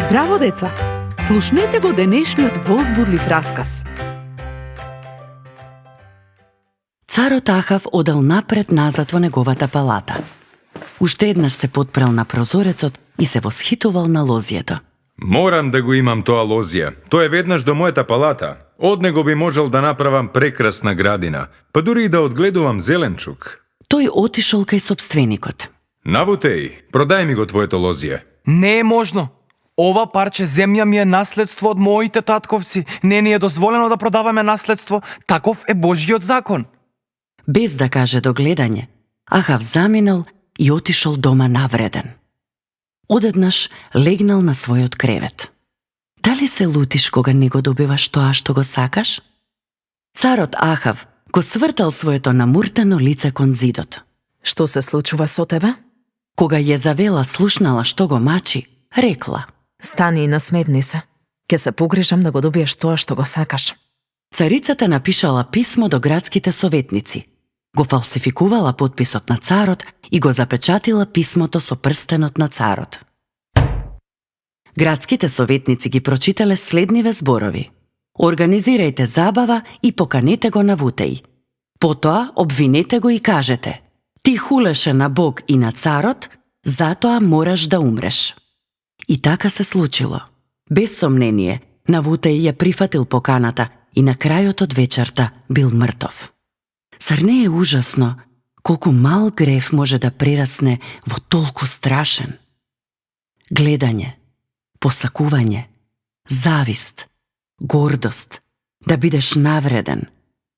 Здраво, деца! Слушнете го денешниот возбудлив расказ. Царот Ахав одел напред-назад во неговата палата. Уште еднаш се потпрел на прозорецот и се восхитувал на лозието. Морам да го имам тоа лозија. Тоа е веднаш до мојата палата. Од него би можел да направам прекрасна градина, па дури и да одгледувам зеленчук. Тој отишол кај собственикот. Навутеј, продај ми го твоето лозје. Не е можно. Ова парче земја ми е наследство од моите татковци. Не ни е дозволено да продаваме наследство. Таков е Божјиот закон. Без да каже до гледање, Ахав заминал и отишол дома навреден. Одеднаш легнал на својот кревет. Дали се лутиш кога не го добиваш тоа што го сакаш? Царот Ахав го свртал своето намуртено лице кон зидот. Што се случува со тебе? Кога Језавела слушнала што го мачи, рекла: Стани и насмедни се. Ке се погрижам да го добиеш тоа што го сакаш. Царицата напишала писмо до градските советници, го фалсификувала потписот на царот и го запечатила писмото со прстенот на царот. Градските советници ги прочитале следниве зборови: Организирајте забава и поканете го на Вутеј. Потоа обвинете го и кажете: Ти хулеше на Бог и на царот, затоа мораш да умреш. И така се случило. Без сомнение, Навутеј ја прифатил поканата и на крајот од вечерта бил мртов. Зар не е ужасно колку мал грев може да прерасне во толку страшен? Гледање, посакување, завист, гордост, да бидеш навреден,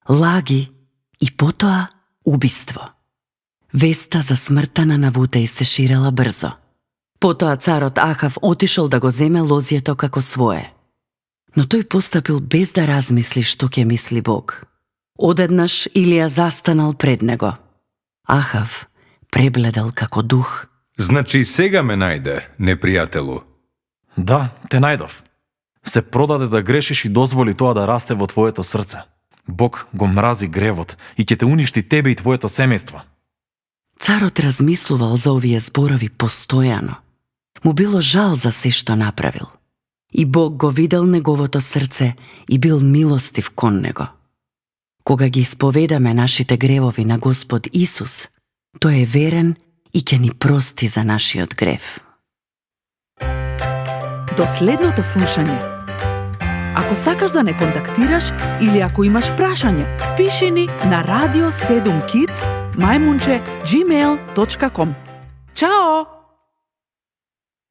лаги и потоа убиство. Веста за смртта на Навутеј се ширела брзо. Потоа царот Ахав отишол да го земе лозието како свое. Но тој постапил без да размисли што ќе мисли Бог. Одеднаш Илија застанал пред него. Ахав пребледел како дух. Значи сега ме најде, непријателу. Да, те најдов. Се продаде да грешиш и дозволи тоа да расте во твоето срце. Бог го мрази гревот и ќе те уништи тебе и твоето семејство. Царот размислувал за овие зборови постојано. Му било жал за се што направил. И Бог го видел неговото срце и бил милостив кон него. Кога ги исповедаме нашите гревови на Господ Исус, тој е верен и ќе ни прости за нашиот грев. До следното слушање. Ако сакаш да не контактираш или ако имаш прашање, пиши ни на radio7kids@gmail.com. Чао!